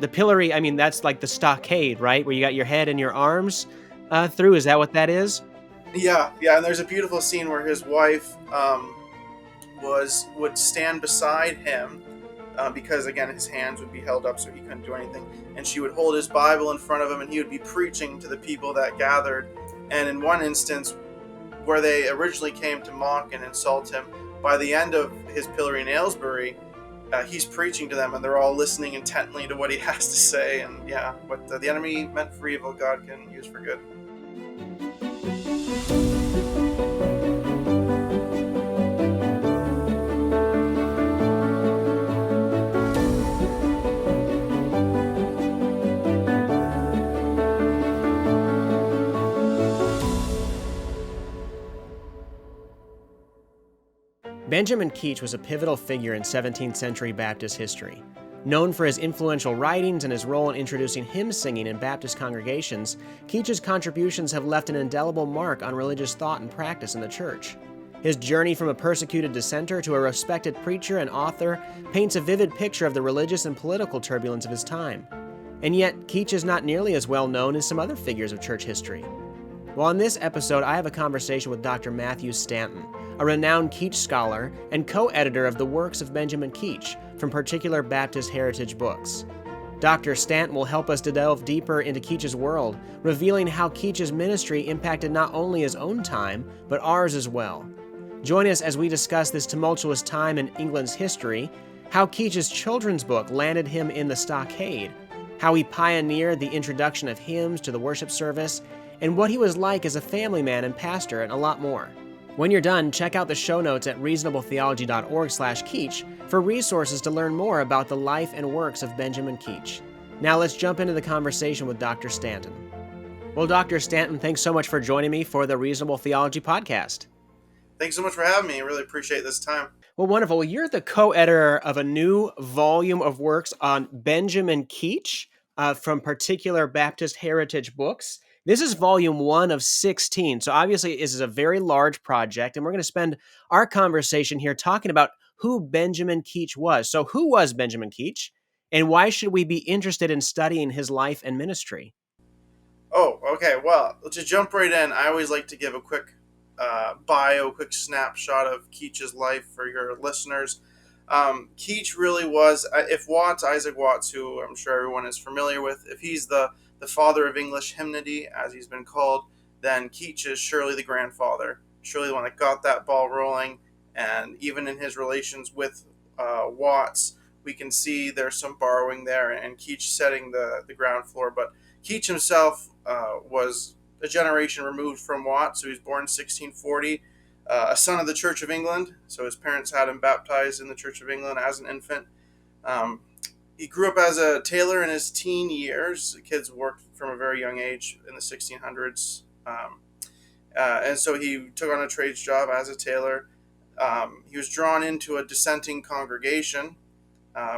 The pillory, I mean, that's like the stockade, right? Where you got your head and your arms through. Is that what that is? Yeah, yeah, and there's a beautiful scene where his wife would stand beside him because again his hands would be held up so he couldn't do anything, and she would hold his Bible in front of him, and he would be preaching to the people that gathered. And in one instance, where they originally came to mock and insult him, by the end of his pillory in Aylesbury, he's preaching to them, and they're all listening intently to what he has to say. And yeah, what the enemy meant for evil, God can use for good. Benjamin Keach was a pivotal figure in 17th century Baptist history. Known for his influential writings and his role in introducing hymn singing in Baptist congregations, Keach's contributions have left an indelible mark on religious thought and practice in the church. His journey from a persecuted dissenter to a respected preacher and author paints a vivid picture of the religious and political turbulence of his time. And yet, Keach is not nearly as well known as some other figures of church history. Well, in this episode, I have a conversation with Dr. Matthew Stanton, a renowned Keach scholar and co-editor of the Works of Benjamin Keach from Particular Baptist Heritage Books. Dr. Stanton will help us to delve deeper into Keach's world, revealing how Keach's ministry impacted not only his own time, but ours as well. Join us as we discuss this tumultuous time in England's history, how Keach's children's book landed him in the stockade, how he pioneered the introduction of hymns to the worship service, and what he was like as a family man and pastor, and a lot more. When you're done, check out the show notes at reasonabletheology.org/Keach for resources to learn more about the life and works of Benjamin Keach. Now let's jump into the conversation with Dr. Stanton. Well, Dr. Stanton, thanks so much for joining me for the Reasonable Theology podcast. Thanks so much for having me. I really appreciate this time. Well, wonderful. Well, you're the co-editor of a new volume of works on Benjamin Keach from Particular Baptist Heritage Books. This is volume 1 of 16. So obviously this is a very large project, and we're going to spend our conversation here talking about who Benjamin Keach was. So who was Benjamin Keach, and why should we be interested in studying his life and ministry? Oh, okay. Well, to jump right in, I always like to give a quick quick snapshot of Keach's life for your listeners. Keach really was, if Watts, Isaac Watts, who I'm sure everyone is familiar with, if he's the father of English hymnody, as he's been called, then Keach is surely the grandfather, surely the one that got that ball rolling. And even in his relations with Watts, we can see there's some borrowing there, and Keach setting the ground floor. But Keach himself was a generation removed from Watts, so he was born in 1640, a son of the Church of England. So his parents had him baptized in the Church of England as an infant. He grew up as a tailor in his teen years. Kids worked from a very young age in the 1600s. And so he took on a trades job as a tailor. He was drawn into a dissenting congregation,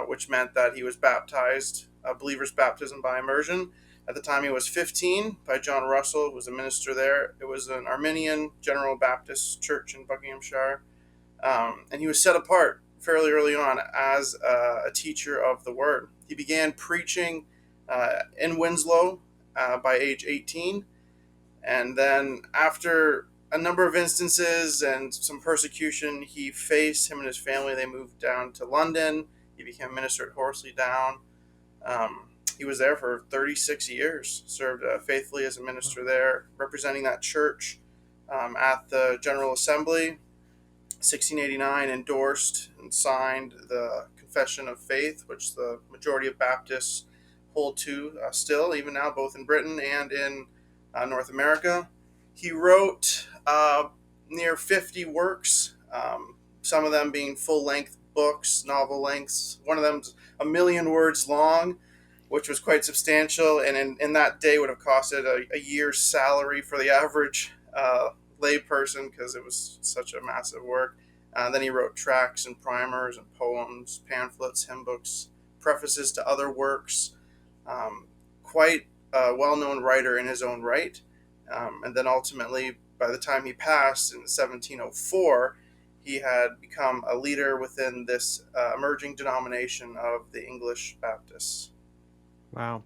which meant that he was baptized, a believer's baptism by immersion. At the time he was 15, by John Russell, who was a minister there. It was an Arminian General Baptist church in Buckinghamshire. And he was set apart fairly early on as a teacher of the word. He began preaching in Winslow by age 18. And then after a number of instances and some persecution he faced, him and his family, they moved down to London. He became minister at Horsley Down. He was there for 36 years, served faithfully as a minister there, representing that church at the General Assembly. 1689 endorsed and signed the Confession of Faith, which the majority of Baptists hold to still, even now, both in Britain and in North America. He wrote near 50 works, some of them being full-length books, novel lengths. One of them's 1,000,000 words long, which was quite substantial, and in that day would have costed a year's salary for the average lay person, because it was such a massive work. Then he wrote tracts and primers and poems, pamphlets, hymn books, prefaces to other works. Quite a well-known writer in his own right. And then ultimately, by the time he passed in 1704, he had become a leader within this emerging denomination of the English Baptists. Wow.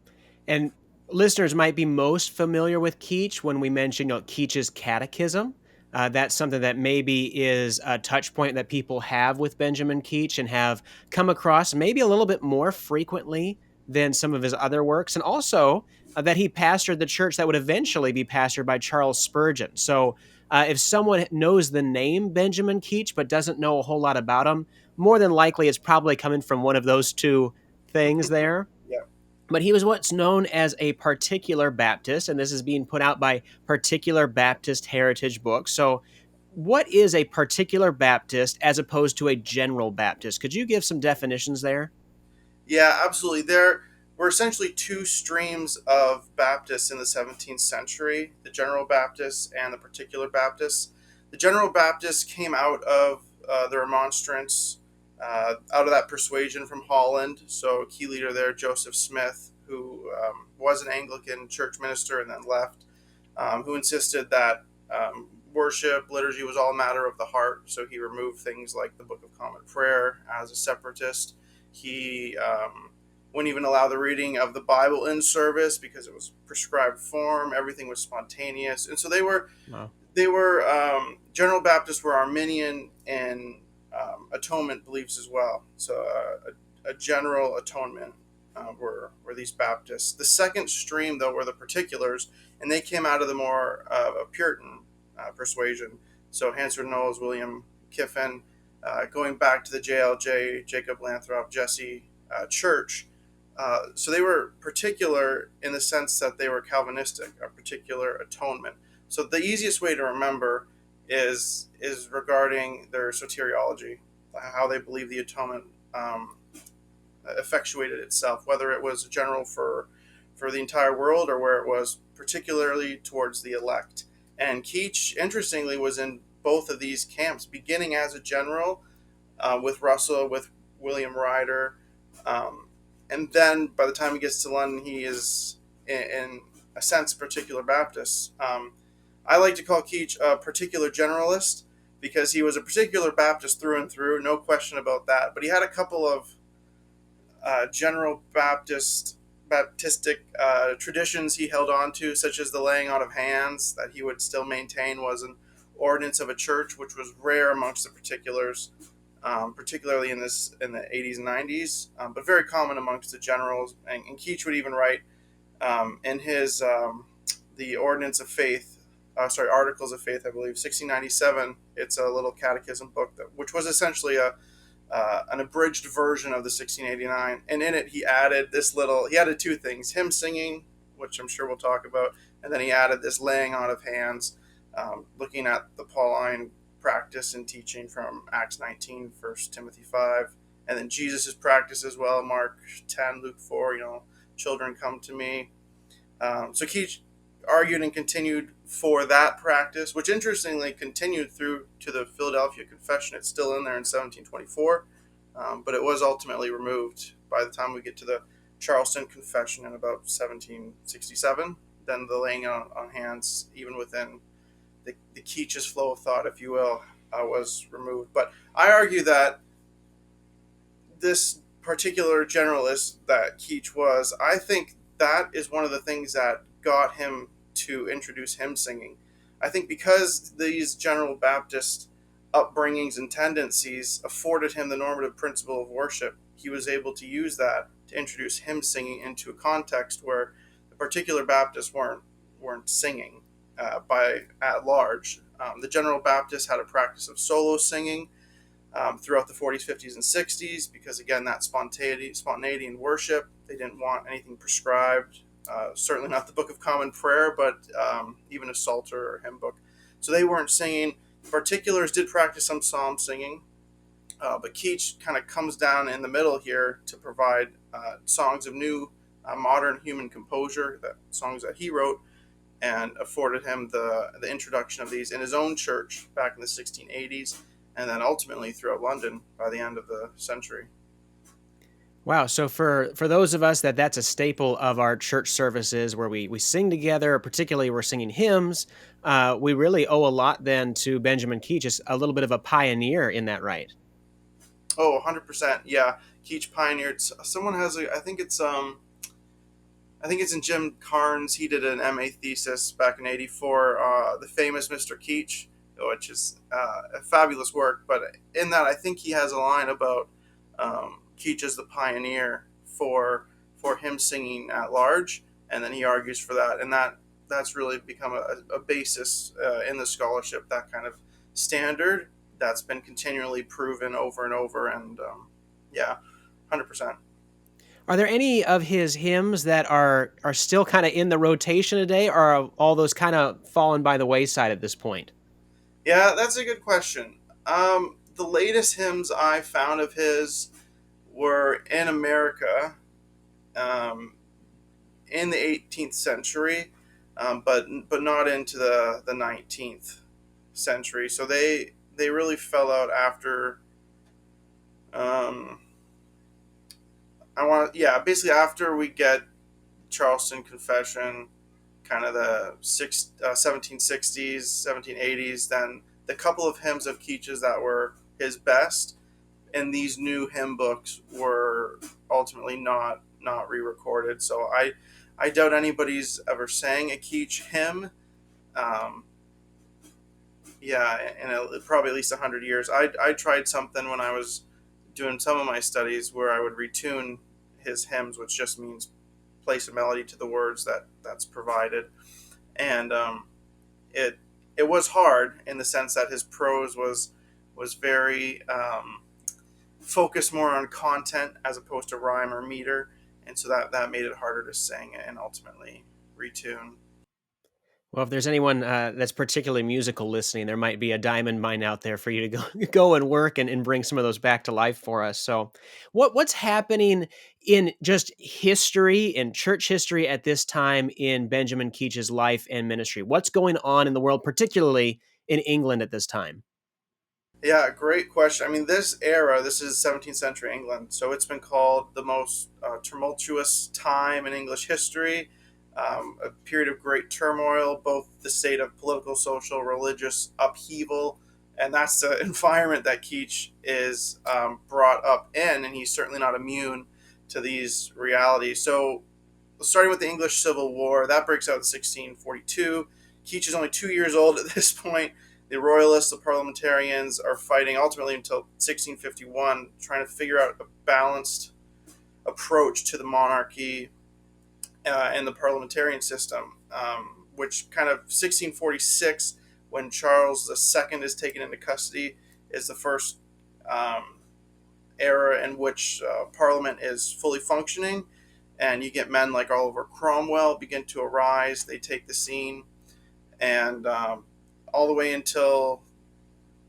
And listeners might be most familiar with Keach when we mention, Keach's Catechism. That's something that maybe is a touch point that people have with Benjamin Keach and have come across maybe a little bit more frequently than some of his other works. And also that he pastored the church that would eventually be pastored by Charles Spurgeon. So if someone knows the name Benjamin Keach but doesn't know a whole lot about him, more than likely it's probably coming from one of those two things there. Yeah. But he was what's known as a particular Baptist, and this is being put out by Particular Baptist Heritage Books. So, what is a particular Baptist as opposed to a general Baptist? Could you give some definitions there? Yeah, absolutely. There were essentially two streams of Baptists in the 17th century, the General Baptists and the Particular Baptists. The General Baptists came out of the Remonstrance, out of that persuasion from Holland. So, a key leader there, Joseph Smith, who was an Anglican church minister and then left, who insisted that worship, liturgy was all a matter of the heart. So, he removed things like the Book of Common Prayer as a separatist. He wouldn't even allow the reading of the Bible in service because it was prescribed form. Everything was spontaneous, and so Wow. they were General Baptists were Arminian and atonement beliefs as well. So a general atonement were these Baptists. The second stream, though, were the Particulars, and they came out of the more Puritan persuasion. So Hansford Knowles, William Kiffin, going back to the JLJ, Jacob Lathrop, Jesse Church. So they were particular in the sense that they were Calvinistic, a particular atonement. So the easiest way to remember is regarding their soteriology, how they believe the atonement effectuated itself, whether it was general for the entire world or where it was particularly towards the elect. And Keach, interestingly, was in both of these camps, beginning as a general with Russell, with William Ryder, and then by the time he gets to London, he is in a sense particular Baptist. I like to call Keach a particular generalist because he was a particular Baptist through and through, no question about that. But he had a couple of general Baptistic traditions he held on to, such as the laying on of hands that he would still maintain was an ordinance of a church, which was rare amongst the particulars, particularly in the 80s and 90s, but very common amongst the generals. And Keach would even write in his the Ordinance of Faith, Articles of Faith, I believe, 1697. It's a little catechism book which was essentially an abridged version of the 1689, and in it he added two things: hymn singing, which I'm sure we'll talk about, and then he added this laying on of hands, looking at the Pauline practice and teaching from Acts 19, 1 Timothy 5, and then Jesus' practice as well, Mark 10, Luke 4, children come to me. So Keach argued and continued for that practice, which interestingly continued through to the Philadelphia Confession. It's still in there in 1724, but it was ultimately removed by the time we get to the Charleston Confession in about 1767. Then the laying on hands, even within the Keach's flow of thought, if you will, was removed. But I argue that this particular generalist that Keach was, I think that is one of the things that got him to introduce hymn singing. I think because these General Baptist upbringings and tendencies afforded him the normative principle of worship, he was able to use that to introduce hymn singing into a context where the particular Baptists weren't singing by at large. The General Baptists had a practice of solo singing throughout the 40s, 50s, and 60s because, again, that spontaneity in worship. They didn't want anything prescribed. Certainly not the Book of Common Prayer, but even a Psalter or hymn book. So they weren't singing. Particulars did practice some psalm singing, but Keach kind of comes down in the middle here to provide songs of new, modern human composure, songs that he wrote, and afforded him the introduction of these in his own church back in the 1680s, and then ultimately throughout London by the end of the century. Wow. So for those of us that's a staple of our church services where we sing together, particularly we're singing hymns, we really owe a lot then to Benjamin Keach, is a little bit of a pioneer in that, right? Oh, 100%. Yeah. Keach pioneered. Someone has I think it's I think it's in Jim Carnes. He did an MA thesis back in '84, the famous Mr. Keach, which is a fabulous work. But in that, I think he has a line about Keach as the pioneer for hymn singing at large, and then he argues for that, and that's really become a basis in the scholarship. That kind of standard that's been continually proven over and over, and yeah, 100%. Are there any of his hymns that are still kind of in the rotation today, or are all those kind of fallen by the wayside at this point? Yeah, that's a good question. The latest hymns I found of his were in America, um, in the 18th century, but not into the 19th century. So they really fell out after. Um, I want yeah, basically after we get Charleston Confession, kind of the 1760s, 1780s. Then the couple of hymns of Keach's that were his best in these new hymn books were ultimately not re-recorded. So I doubt anybody's ever sang a Keach hymn. Um, yeah, in probably at least 100 years. I tried something when I was doing some of my studies where I would retune his hymns, which just means place a melody to the words that's provided, and it it was hard in the sense that his prose was very focused more on content as opposed to rhyme or meter, and so that made it harder to sing and ultimately retune. Well, if there's anyone that's particularly musical listening, there might be a diamond mine out there for you to go go and work and bring some of those back to life for us. So, what's happening in just history, in church history at this time in Benjamin Keach's life and ministry? What's going on in the world, particularly in England at this time? Yeah, great question. I mean, this era, this is 17th century England, so it's been called the most tumultuous time in English history, a period of great turmoil, both the state of political, social, religious upheaval, and that's the environment that Keach is brought up in, and he's certainly not immune to these realities. So, starting with the English Civil War, that breaks out in 1642. Keach is only 2 years old at this point. The royalists, the parliamentarians, are fighting ultimately until 1651, trying to figure out a balanced approach to the monarchy and the parliamentarian system, which kind of 1646, when Charles II is taken into custody, is the first um, era in which Parliament is fully functioning, and you get men like Oliver Cromwell begin to arise. They take the scene, and all the way until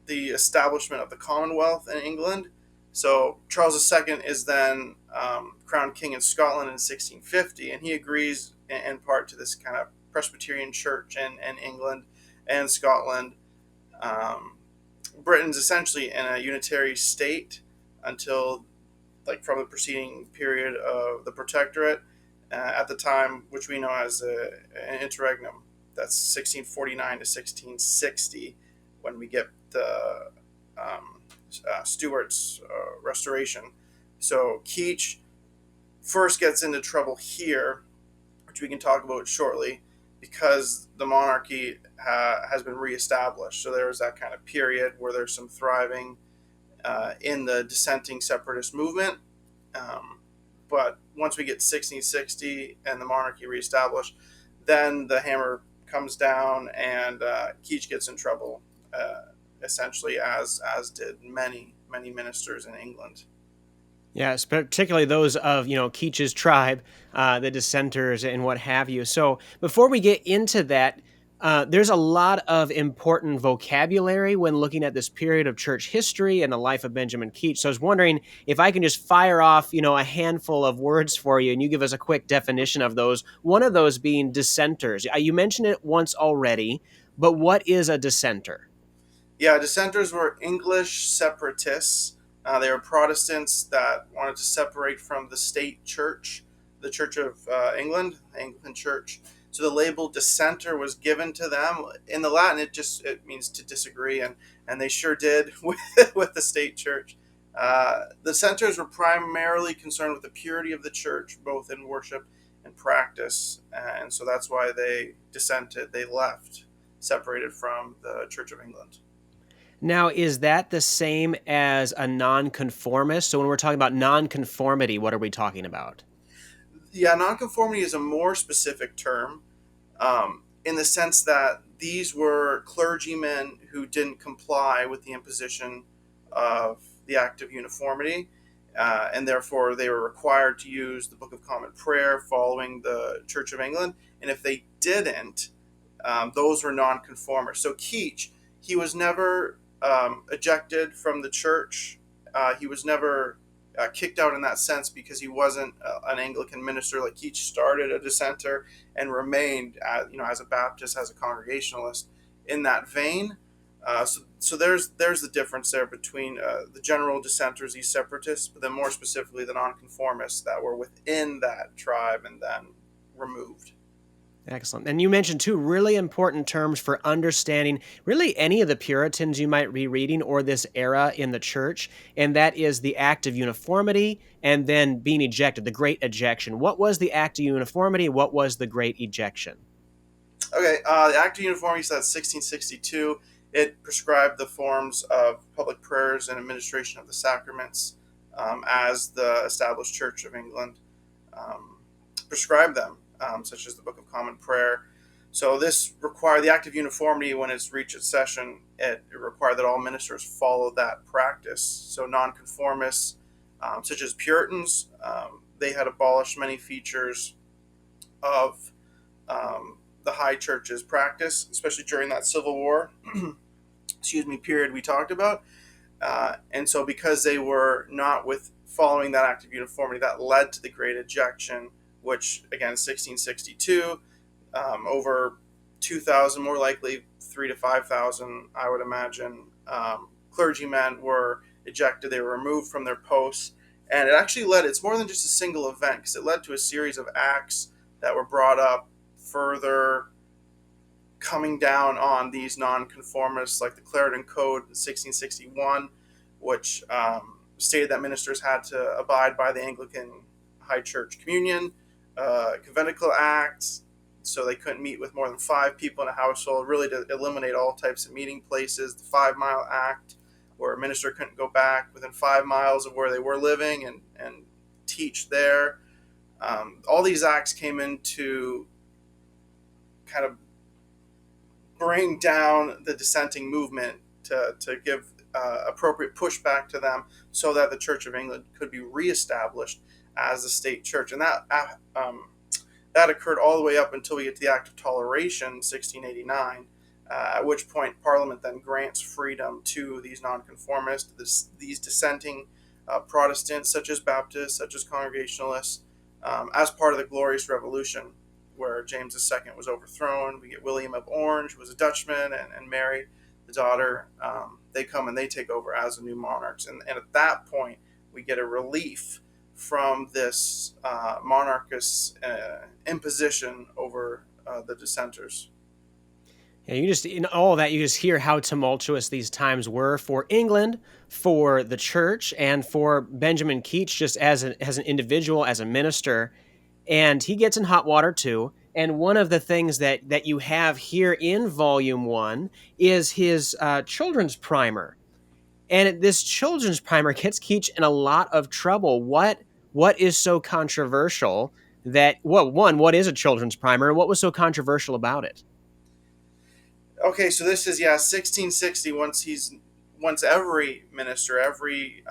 the establishment of the Commonwealth in England. So Charles II is then crowned king in Scotland in 1650, and he agrees in part to this kind of Presbyterian church in England and Scotland. Um, Britain's essentially in a unitary state until like from the preceding period of the Protectorate at the time, which we know as an interregnum. That's 1649 to 1660 when we get the Stuart's restoration. So Keach first gets into trouble here, which we can talk about shortly, because the monarchy has been reestablished. So there's that kind of period where there's some thriving in the dissenting separatist movement. Um, but once we get 1660 and the monarchy reestablished, then the hammer comes down and Keach gets in trouble, essentially as did many ministers in England. Yes, particularly those of, Keach's tribe, the dissenters and what have you. So before we get into that, there's a lot of important vocabulary when looking at this period of church history and the life of Benjamin Keach. So I was wondering if I can just fire off, a handful of words for you and you give us a quick definition of those. One of those being dissenters. You mentioned it once already, but what is a dissenter? Yeah, dissenters were English separatists. They were Protestants that wanted to separate from the state church, the Church of England, the Anglican Church. So the label dissenter was given to them. In the Latin, it means to disagree, and they sure did with the state church. The dissenters were primarily concerned with the purity of the church, both in worship and practice. And so that's why they dissented, they left, separated from the Church of England. Now, is that the same as a nonconformist? So when we're talking about nonconformity, what are we talking about? Yeah, nonconformity is a more specific term, in the sense that these were clergymen who didn't comply with the imposition of the Act of Uniformity, and therefore they were required to use the Book of Common Prayer following the Church of England. And if they didn't, those were nonconformists. So Keach, he was never ejected from the church. He was never kicked out in that sense because he wasn't an Anglican minister. Like Keach started a dissenter and remained, as a Baptist, as a Congregationalist in that vein. So there's the difference there between the general dissenters, these separatists, but then more specifically the nonconformists that were within that tribe and then removed. Excellent. And you mentioned two really important terms for understanding really any of the Puritans you might be reading or this era in the church, and that is the Act of Uniformity and then being ejected, the Great Ejection. What was the Act of Uniformity? What was the Great Ejection? Okay, the Act of Uniformity said 1662. It prescribed the forms of public prayers and administration of the sacraments, as the established Church of England prescribed them, such as the Book of Common Prayer. So this required the Act of Uniformity. When it's reached its session, it required that all ministers follow that practice. So nonconformists, such as Puritans, they had abolished many features of the High Church's practice, especially during that Civil War period we talked about. And so because they were not with following that Act of Uniformity, that led to the Great Ejection, which, again, 1662, over 2,000, more likely 3,000 to 5,000, I would imagine, clergymen were ejected. They were removed from their posts. And it actually it's more than just a single event, because it led to a series of acts that were brought up further, coming down on these nonconformists, like the Clarendon Code in 1661, which stated that ministers had to abide by the Anglican High Church Communion, Conventicle Act, so they couldn't meet with more than 5 people in a household, really to eliminate all types of meeting places. The 5 Mile Act, where a minister couldn't go back within 5 miles of where they were living and teach there. All these acts came in to kind of bring down the dissenting movement, to give appropriate pushback to them, so that the Church of England could be reestablished as a state church. And that occurred all the way up until we get to the Act of Toleration, 1689, at which point Parliament then grants freedom to these nonconformists, these dissenting Protestants, such as Baptists, such as Congregationalists, as part of the Glorious Revolution, where James II was overthrown. We get William of Orange, who was a Dutchman, and Mary, the daughter. They come and they take over as the new monarchs. And at that point, we get a relief from this monarchist imposition over the dissenters. Yeah, in all of that, you just hear how tumultuous these times were for England, for the church, and for Benjamin Keach just as an individual, as a minister. And he gets in hot water too. And one of the things that you have here in Volume 1 is his children's primer. And this children's primer gets Keach in a lot of trouble. What is so controversial what is a children's primer, and what was so controversial about it? Okay, so this is 1660. Once every minister, every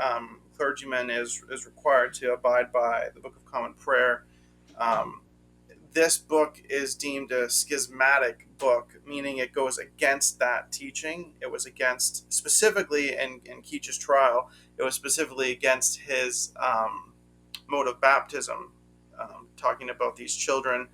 clergyman is required to abide by the Book of Common Prayer. This book is deemed a schismatic book, meaning it goes against that teaching. It was against, specifically in Keach's trial, it was specifically against his mode of baptism, talking about these children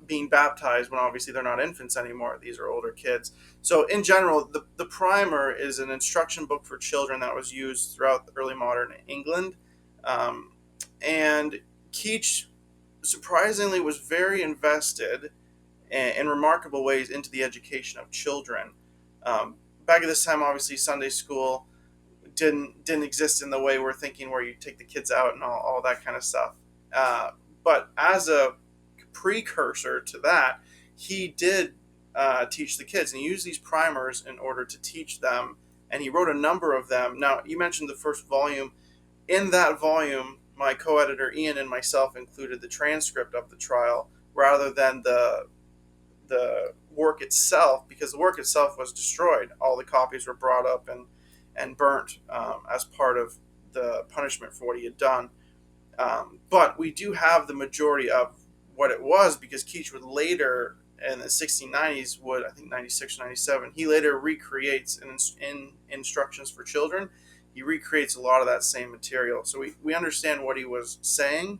being baptized when obviously they're not infants anymore. These are older kids. So in general, the primer is an instruction book for children that was used throughout the early modern England. And Keach, surprisingly, was very invested in remarkable ways into the education of children. Back at this time, obviously, Sunday school didn't exist in the way we're thinking, where you take the kids out and all that kind of stuff. But as a precursor to that, he did teach the kids, and he used these primers in order to teach them. And he wrote a number of them. Now, you mentioned the first volume. In that volume, my co-editor Ian and myself included the transcript of the trial rather than the work itself, because the work itself was destroyed. All the copies were brought up and burnt as part of the punishment for what he had done. But we do have the majority of what it was, because Keach would later, in the 1690s, I think 96 or 97, he later recreates in Instructions for Children, he recreates a lot of that same material. So we understand what he was saying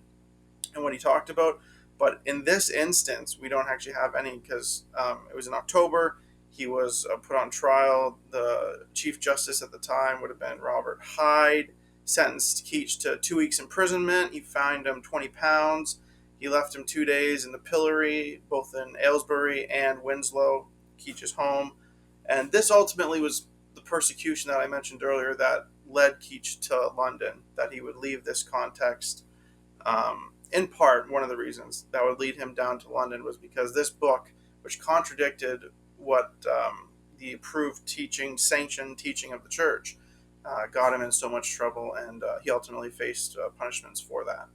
and what he talked about. But in this instance, we don't actually have any, because it was in October. He was put on trial. The Chief Justice at the time would have been Robert Hyde. Sentenced Keach to 2 weeks imprisonment. He fined him £20. He left him 2 days in the pillory, both in Aylesbury and Winslow, Keach's home. And this ultimately was the persecution that I mentioned earlier that led Keach to London, that he would leave this context. In part, one of the reasons that would lead him down to London was because this book, which contradicted what the approved teaching, sanctioned teaching of the church, got him in so much trouble, and he ultimately faced punishments for that.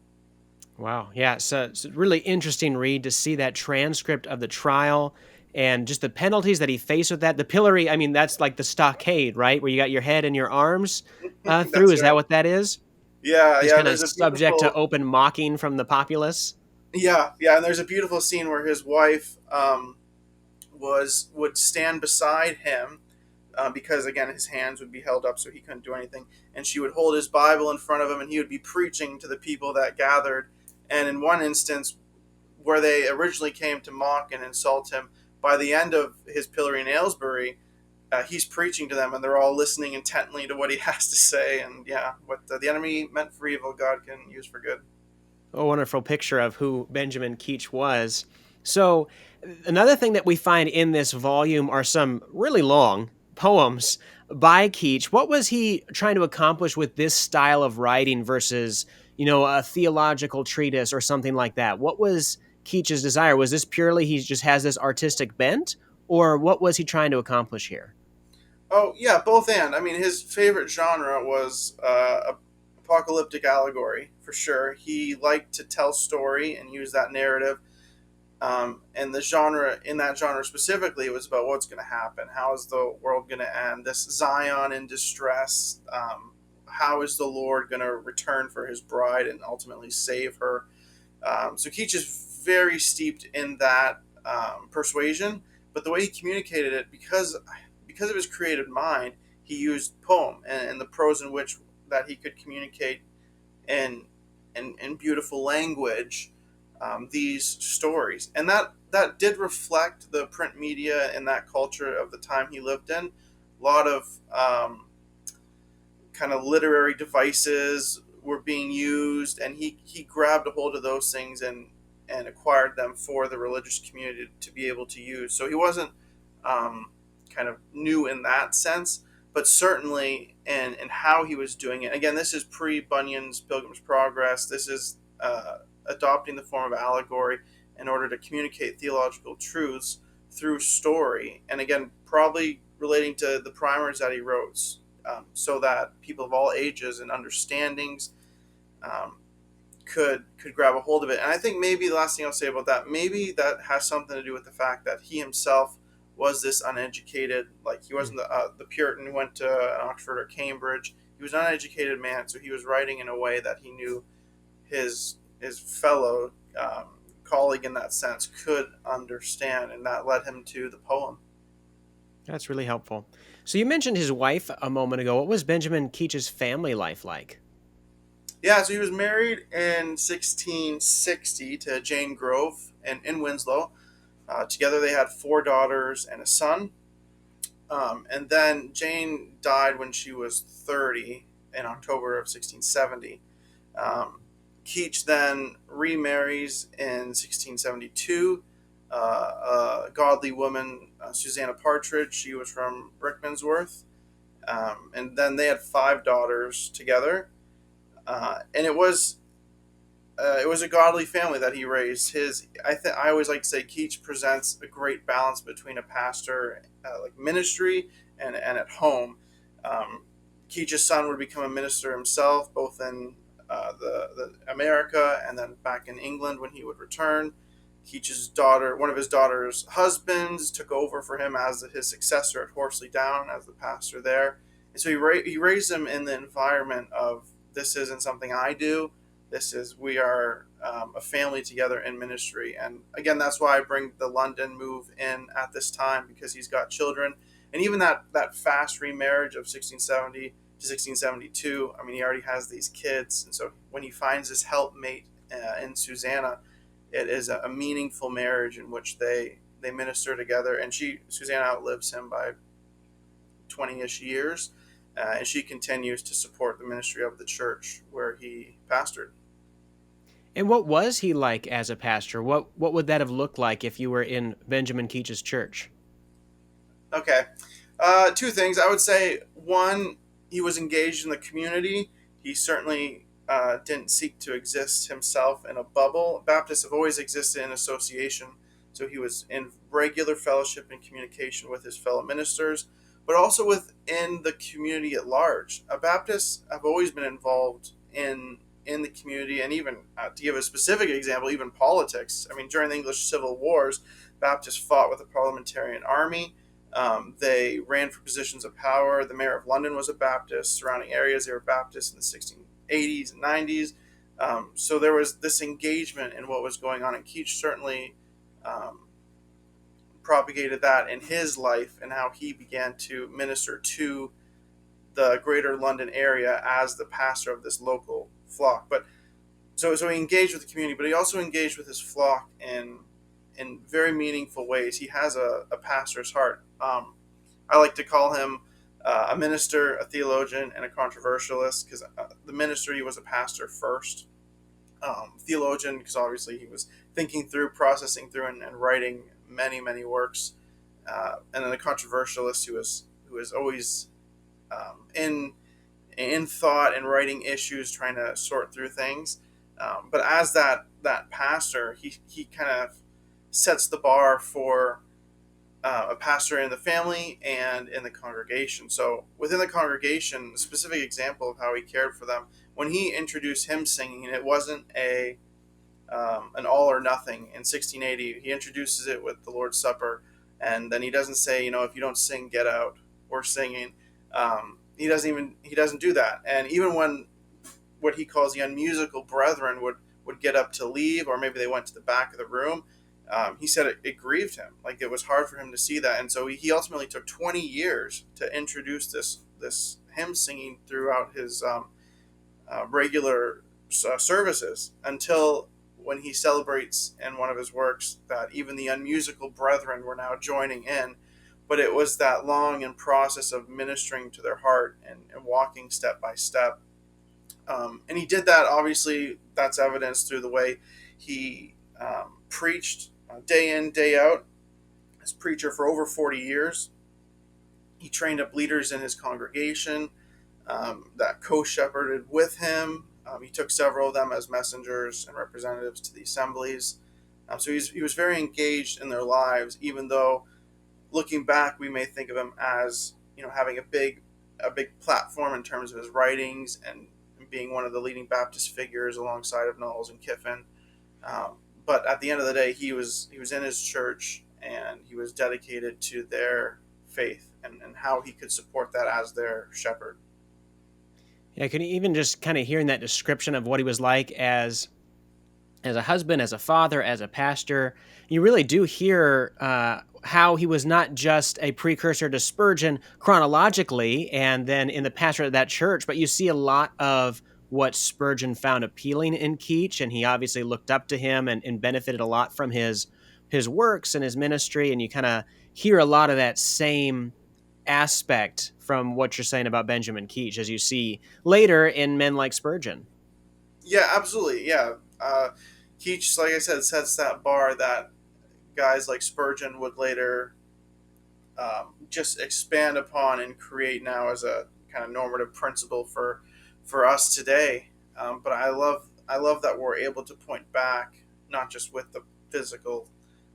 Wow. Yeah. So it's a really interesting read to see that transcript of the trial and just the penalties that he faced with that. The pillory, I mean, that's like the stockade, right? Where you got your head and your arms through. That's Is that right. what that is? Yeah, He's yeah. kind of There's a subject to beautiful. open mocking from the populace. Yeah, yeah. And there's a beautiful scene where his wife would stand beside him, because again his hands would be held up so he couldn't do anything, and she would hold his Bible in front of him, and he would be preaching to the people that gathered. And in one instance, where they originally came to mock and insult him, by the end of his pillory in Aylesbury, he's preaching to them, and they're all listening intently to what he has to say. And yeah, what the enemy meant for evil, God can use for good. A wonderful picture of who Benjamin Keach was. So, another thing that we find in this volume are some really long poems by Keach. What was he trying to accomplish with this style of writing versus, a theological treatise or something like that? What was Keach's desire? Was this purely he just has this artistic bent, or what was he trying to accomplish here? Oh yeah, both and. I mean, his favorite genre was apocalyptic allegory for sure. He liked to tell story and use that narrative. And the genre, in that genre specifically, it was about what's going to happen. How is the world going to end? This Zion in distress. How is the Lord going to return for His bride and ultimately save her? So Keach is very steeped in that persuasion, but the way he communicated it, because of his creative mind, he used poem and the prose in which that he could communicate in beautiful language these stories, and that did reflect the print media and that culture of the time he lived in. A lot of kind of literary devices were being used, and he grabbed a hold of those things and acquired them for the religious community to be able to use. So he wasn't kind of new in that sense, but certainly in how he was doing it. Again, this is pre-Bunyan's Pilgrim's Progress. This is adopting the form of allegory in order to communicate theological truths through story, and again, probably relating to the primers that he wrote, so that people of all ages and understandings um, could grab a hold of it. And I think maybe the last thing I'll say about that, maybe that has something to do with the fact that he himself was this uneducated, like he wasn't the Puritan who went to Oxford or Cambridge. He was an uneducated man, so he was writing in a way that he knew his fellow colleague in that sense could understand, and that led him to the poem. That's really helpful. So you mentioned his wife a moment ago. What was Benjamin Keach's family life like? Yeah, so he was married in 1660 to Jane Grove in Winslow. Together they had four daughters and a son. And then Jane died when she was 30 in October of 1670. Keach then remarries in 1672. A godly woman, Susanna Partridge. She was from Rickmansworth. And then they had five daughters together. And it was it was a godly family that he raised. I always like to say Keach presents a great balance between a pastor like ministry and at home. Um, Keach's son would become a minister himself, both in the America and then back in England when he would return. Keach's daughter, one of his daughter's husbands, took over for him as his successor at Horsley Down as the pastor there. And so he raised him in the environment of, this isn't something I do. We are a family together in ministry. And again, that's why I bring the London move in at this time, because he's got children. And even that fast remarriage of 1670 to 1672, I mean, he already has these kids. And so when he finds his helpmate in Susanna, it is a meaningful marriage in which they minister together. And Susanna outlives him by 20-ish years. And she continues to support the ministry of the church where he pastored. And what was he like as a pastor? What would that have looked like if you were in Benjamin Keach's church? Okay. Two things. I would say, one, he was engaged in the community. He certainly didn't seek to exist himself in a bubble. Baptists have always existed in association. So he was in regular fellowship and communication with his fellow ministers, but also within the community at large. Baptists have always been involved in the community, and even to give a specific example, even politics. I mean, during the English Civil Wars, Baptists fought with the parliamentarian army. They ran for positions of power. The mayor of London was a Baptist. Surrounding areas, they were Baptists in the 1680s and 90s. So there was this engagement in what was going on, and Keach certainly propagated that in his life and how he began to minister to the greater London area as the pastor of this local flock. But so he engaged with the community, but he also engaged with his flock in very meaningful ways. He has a pastor's heart. I like to call him a minister, a theologian, and a controversialist, because the minister, he was a pastor first. Theologian, because obviously he was thinking through, processing through, and writing many works. And then a controversialist who was always in thought and writing issues, trying to sort through things. But as that pastor, he kind of sets the bar for a pastor in the family and in the congregation. So within the congregation, a specific example of how he cared for them, when he introduced hymn singing, it wasn't an all or nothing. In 1680, he introduces it with the Lord's Supper, and then he doesn't say, if you don't sing, get out. We're singing. He doesn't do that. And even when what he calls the unmusical brethren would get up to leave, or maybe they went to the back of the room, he said it grieved him. Like, it was hard for him to see that. And so he ultimately took 20 years to introduce this hymn singing throughout his regular services, until when he celebrates in one of his works that even the unmusical brethren were now joining in. But it was that long and process of ministering to their heart and walking step by step. And he did that, obviously, that's evidenced through the way he preached day in, day out, as preacher for over 40 years. He trained up leaders in his congregation that co-shepherded with him. He took several of them as messengers and representatives to the assemblies. So he was very engaged in their lives, even though, looking back, we may think of him as having a big platform in terms of his writings and being one of the leading Baptist figures alongside of Knowles and Kiffin. But at the end of the day, he was in his church, and he was dedicated to their faith and how he could support that as their shepherd. Yeah, can you even just kind of hearing that description of what he was like as a husband, as a father, as a pastor, you really do hear how he was not just a precursor to Spurgeon chronologically and then in the pastorate of that church, but you see a lot of what Spurgeon found appealing in Keach, and he obviously looked up to him and benefited a lot from his works and his ministry, and you kind of hear a lot of that same aspect from what you're saying about Benjamin Keach, as you see later in men like Spurgeon. Yeah, absolutely. Yeah. Keach, like I said, sets that bar that guys like Spurgeon would later just expand upon and create now as a kind of normative principle for us today. But I love I love that we're able to point back, not just with the physical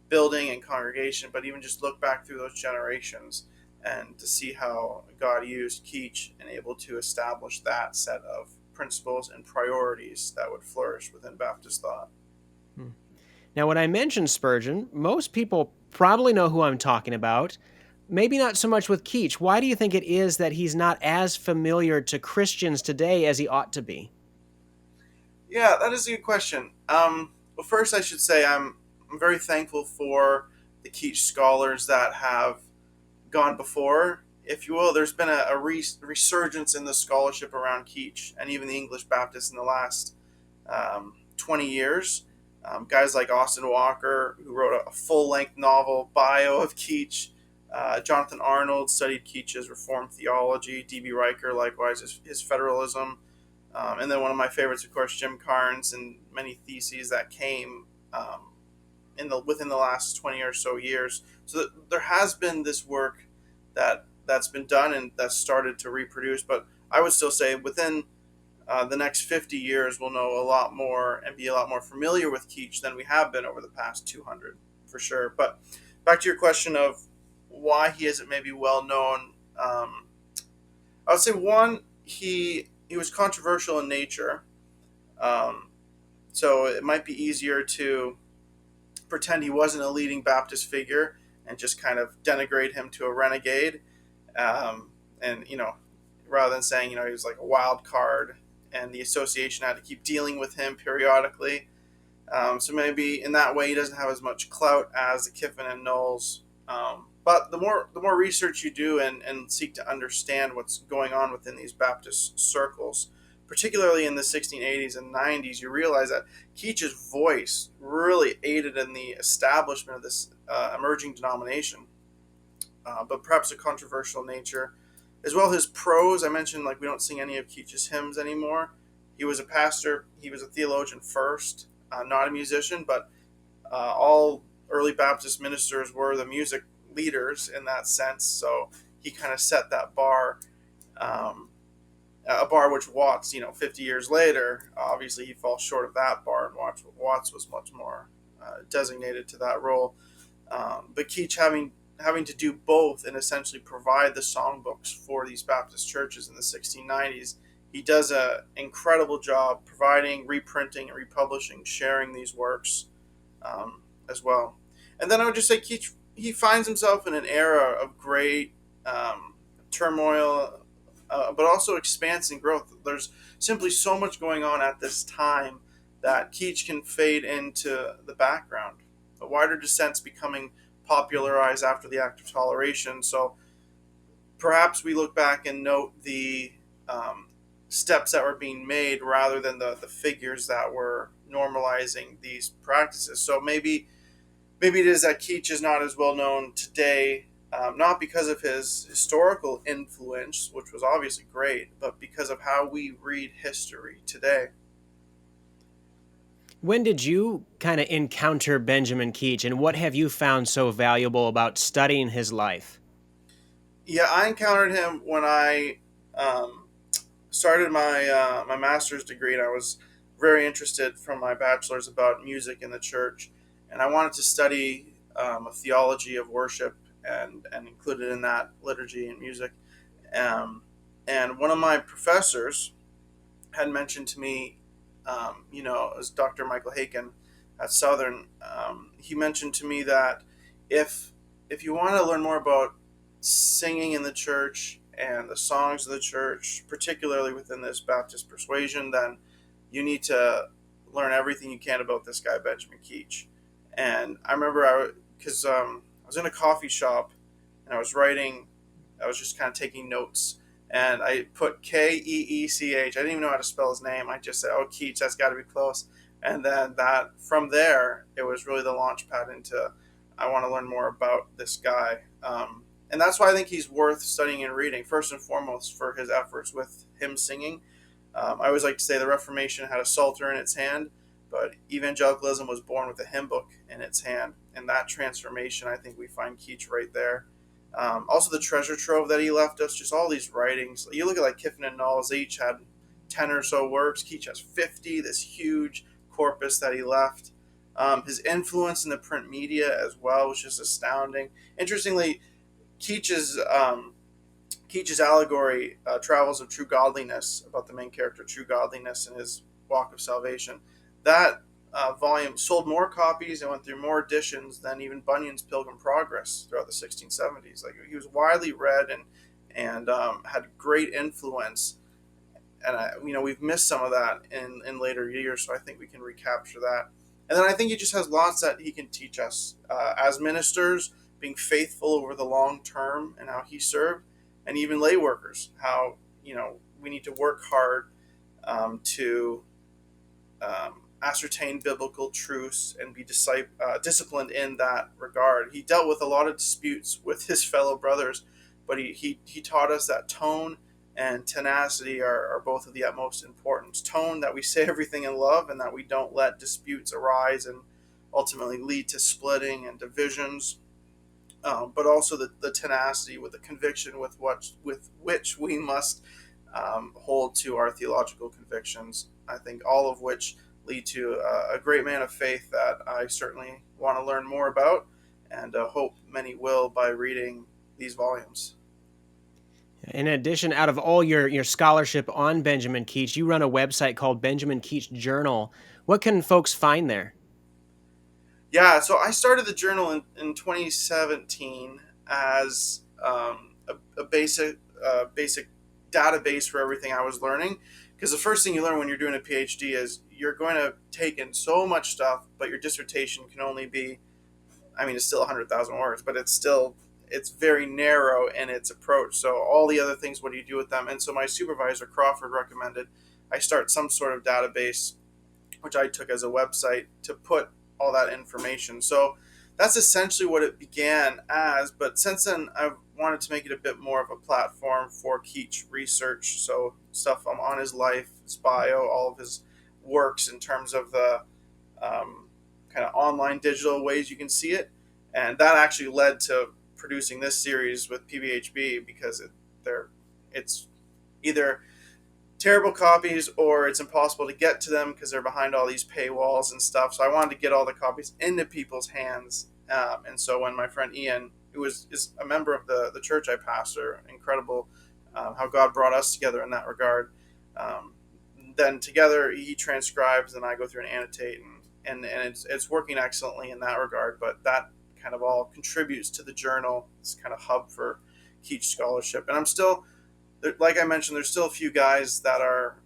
building and congregation, but even just look back through those generations and to see how God used Keach and able to establish that set of principles and priorities that would flourish within Baptist thought. Now, when I mention Spurgeon, most people probably know who I'm talking about. Maybe not so much with Keach. Why do you think it is that he's not as familiar to Christians today as he ought to be? Yeah, that is a good question. Well, first I should say I'm very thankful for the Keach scholars that have gone before, if you will. There's been a resurgence in the scholarship around Keach and even the English Baptists in the last 20 years. Guys like Austin Walker, who wrote a full-length novel bio of Keach. Jonathan Arnold studied Keach's Reformed theology. D.B. Riker, likewise, his federalism. And then one of my favorites, of course, Jim Carnes, and many theses that came within the last 20 or so years. So there has been this work that's been done and that's started to reproduce. But I would still say within the next 50 years, we'll know a lot more and be a lot more familiar with Keach than we have been over the past 200, for sure. But back to your question of why he isn't maybe well known, I would say one, he was controversial in nature, so it might be easier to pretend he wasn't a leading Baptist figure and just kind of denigrate him to a renegade, and rather than saying he was like a wild card, and the association had to keep dealing with him periodically. So maybe in that way he doesn't have as much clout as the Kiffin and Knowles. But the more research you do and seek to understand what's going on within these Baptist circles, particularly in the 1680s and 90s, you realize that Keach's voice really aided in the establishment of this emerging denomination, but perhaps a controversial nature. As well, his prose, I mentioned, like, we don't sing any of Keach's hymns anymore. He was a pastor, he was a theologian first, not a musician, but all early Baptist ministers were the music leaders in that sense. So he kind of set that bar, a bar which Watts, 50 years later, obviously he falls short of that bar, and Watts was much more designated to that role. But Keach having to do both and essentially provide the songbooks for these Baptist churches in the 1690s, he does an incredible job providing, reprinting, and republishing, sharing these works as well. And then I would just say Keach, he finds himself in an era of great turmoil, but also expanse and growth. There's simply so much going on at this time that Keach can fade into the background. The wider dissent's becoming popularized after the Act of Toleration. So perhaps we look back and note the steps that were being made rather than the figures that were normalizing these practices. So maybe it is that Keach is not as well known today, not because of his historical influence, which was obviously great, but because of how we read history today. When did you kind of encounter Benjamin Keach, and what have you found so valuable about studying his life? Yeah, I encountered him when I started my master's degree, and I was very interested from my bachelor's about music in the church, and I wanted to study a theology of worship and included in that liturgy and music. And one of my professors had mentioned to me, as Dr. Michael Haken at Southern, he mentioned to me that if you want to learn more about singing in the church and the songs of the church, particularly within this Baptist persuasion, then you need to learn everything you can about this guy, Benjamin Keach. And I remember I was in a coffee shop and I was just kind of taking notes. And I put Keech. I didn't even know how to spell his name. I just said, "Oh, Keach, that's got to be close." And then from there, it was really the launch pad into, I want to learn more about this guy. And that's why I think he's worth studying and reading, first and foremost for his efforts with hymn singing. I always like to say the Reformation had a psalter in its hand, but evangelicalism was born with a hymn book in its hand. And that transformation, I think we find Keach right there. Also the treasure trove that he left us, just all these writings. You look at like Kiffin and Knowles, they each had 10 or so works. Keach has 50, this huge corpus that he left. His influence in the print media as well was just astounding. Interestingly, Keach's allegory, Travels of True Godliness, about the main character, true godliness and his walk of salvation, that volume sold more copies and went through more editions than even Bunyan's Pilgrim Progress throughout the 1670s. Like, he was widely read and had great influence. And we've missed some of that in later years, so I think we can recapture that. And then I think he just has lots that he can teach us as ministers, being faithful over the long term and how he served, and even lay workers, how we need to work hard to ascertain biblical truths and be disciplined in that regard. He dealt with a lot of disputes with his fellow brothers, but he taught us that tone and tenacity are both of the utmost importance. Tone, that we say everything in love, and that we don't let disputes arise and ultimately lead to splitting and divisions. But also the tenacity with the conviction with which we must hold to our theological convictions. I think all of which lead to a great man of faith that I certainly want to learn more about, and hope many will by reading these volumes. In addition, out of all your scholarship on Benjamin Keach, you run a website called Benjamin Keach Journal. What can folks find there? Yeah, so I started the journal in 2017 as a basic database for everything I was learning. Because the first thing you learn when you're doing a PhD is you're going to take in so much stuff, but your dissertation can only be, it's still 100,000 words, but it's very narrow in its approach. So all the other things, what do you do with them? And so my supervisor, Crawford, recommended I start some sort of database, which I took as a website, to put all that information. So that's essentially what it began as. But since then, I've wanted to make it a bit more of a platform for Keach research. So stuff on his life, his bio, all of his works in terms of the kind of online digital ways you can see it. And that actually led to producing this series with PBHB, because it's either terrible copies or it's impossible to get to them because they're behind all these paywalls and stuff. So I wanted to get all the copies into people's hands. And so when my friend Ian, who is a member of the church I pastor, incredible how God brought us together in that regard. Then together he transcribes and I go through and annotate, and it's working excellently in that regard. But that kind of all contributes to the journal. It's kind of hub for Keach scholarship. And I'm still, like I mentioned, there's still a few guys that are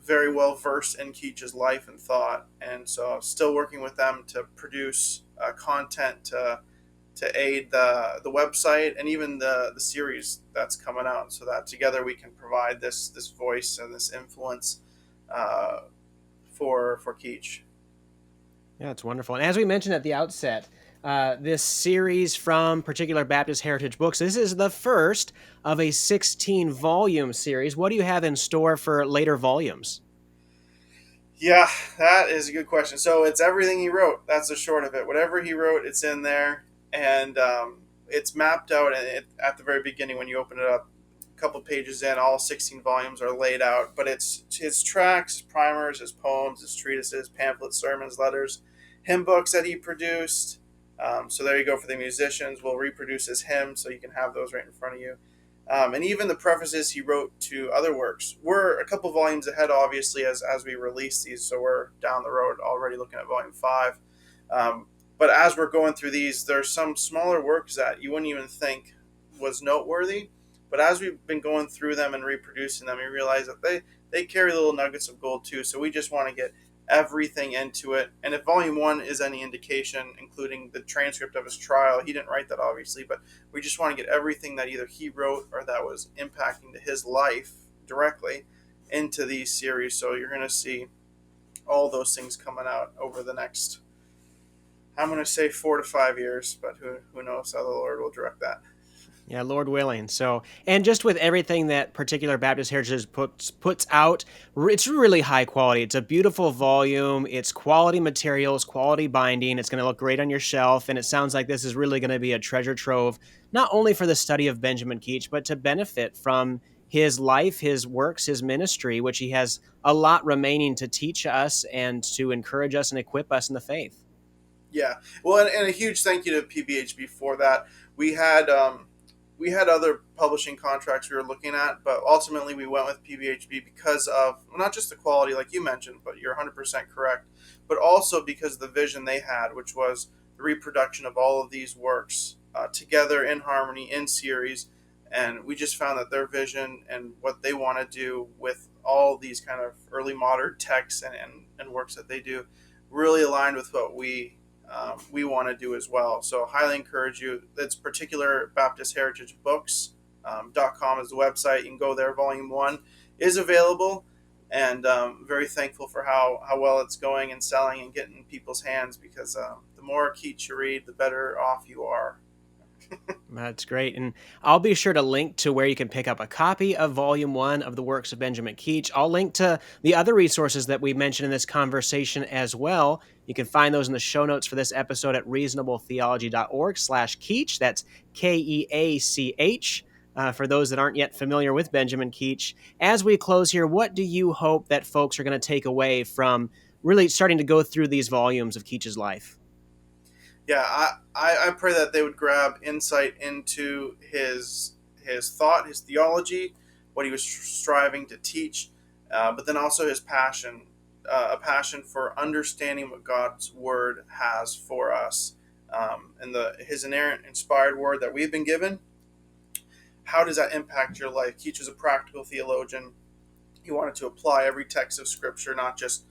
very well versed in Keach's life and thought, and so I'm still working with them to produce content to aid the website and even the series that's coming out, so that together we can provide this voice and this influence for Keach. Yeah, it's wonderful. And as we mentioned at the outset, this series from Particular Baptist Heritage Books, this is the first of a 16-volume series. What do you have in store for later volumes? Yeah, that is a good question. So it's everything he wrote. That's the short of it. Whatever he wrote, it's in there. And it's mapped out at the very beginning when you open it up. A couple pages in, all 16 volumes are laid out. But it's his tracts, his primers, his poems, his treatises, pamphlets, sermons, letters, hymn books that he produced. So there you go for the musicians. We'll reproduce his hymns so you can have those right in front of you. And even the prefaces he wrote to other works. We're a couple volumes ahead, obviously, as we release these. So we're down the road already looking at volume 5. But as we're going through these, there's some smaller works that you wouldn't even think was noteworthy. But as we've been going through them and reproducing them, you realize that they carry little nuggets of gold too. So we just want to get everything into it. And if volume 1 is any indication, including the transcript of his trial, he didn't write that obviously, but we just want to get everything that either he wrote or that was impacting to his life directly into these series. So you're going to see all those things coming out over the next, I'm going to say 4 to 5 years, but who knows how the Lord will direct that. Yeah, Lord willing. So, and just with everything that Particular Baptist Heritage puts out, it's really high quality. It's a beautiful volume. It's quality materials, quality binding. It's going to look great on your shelf. And it sounds like this is really going to be a treasure trove, not only for the study of Benjamin Keach, but to benefit from his life, his works, his ministry, which he has a lot remaining to teach us and to encourage us and equip us in the faith. Yeah. Well, and a huge thank you to PBHB for that. We had other publishing contracts we were looking at, but ultimately we went with PBHB because of not just the quality, like you mentioned, but you're 100% correct, but also because of the vision they had, which was the reproduction of all of these works together in harmony, in series. And we just found that their vision and what they want to do with all these kind of early modern texts and works that they do really aligned with what we want to do as well. So highly encourage you. That's particular Baptist Heritage Books .com is the website. You can go there. Volume 1 is available, and very thankful for how well it's going and selling and getting in people's hands, because the more Keach you read, the better off you are. That's great. And I'll be sure to link to where you can pick up a copy of Volume 1 of the Works of Benjamin Keach. I'll link to the other resources that we mentioned in this conversation as well. You can find those in the show notes for this episode at reasonabletheology.org/Keach. That's Keach. For those that aren't yet familiar with Benjamin Keach. As we close here, what do you hope that folks are going to take away from really starting to go through these volumes of Keach's life? Yeah, I pray that they would grab insight into his thought, his theology, what he was striving to teach, but then also his passion, a passion for understanding what God's word has for us, and his inerrant, inspired word that we've been given. How does that impact your life? Keach was a practical theologian. He wanted to apply every text of Scripture, not just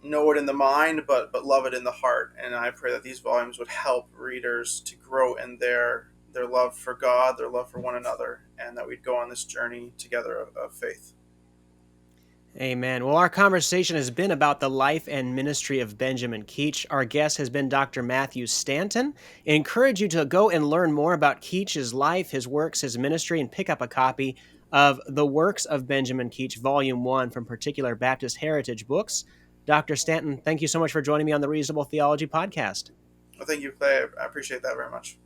know it in the mind, but love it in the heart. And I pray that these volumes would help readers to grow in their love for God, their love for one another, and that we'd go on this journey together of faith. Amen. Well, our conversation has been about the life and ministry of Benjamin Keach. Our guest has been Dr. Matthew Stanton. I encourage you to go and learn more about Keach's life, his works, his ministry, and pick up a copy of The Works of Benjamin Keach, Volume 1 from Particular Baptist Heritage Books. Dr. Stanton, thank you so much for joining me on the Reasonable Theology Podcast. Well, thank you, Clay. I appreciate that very much.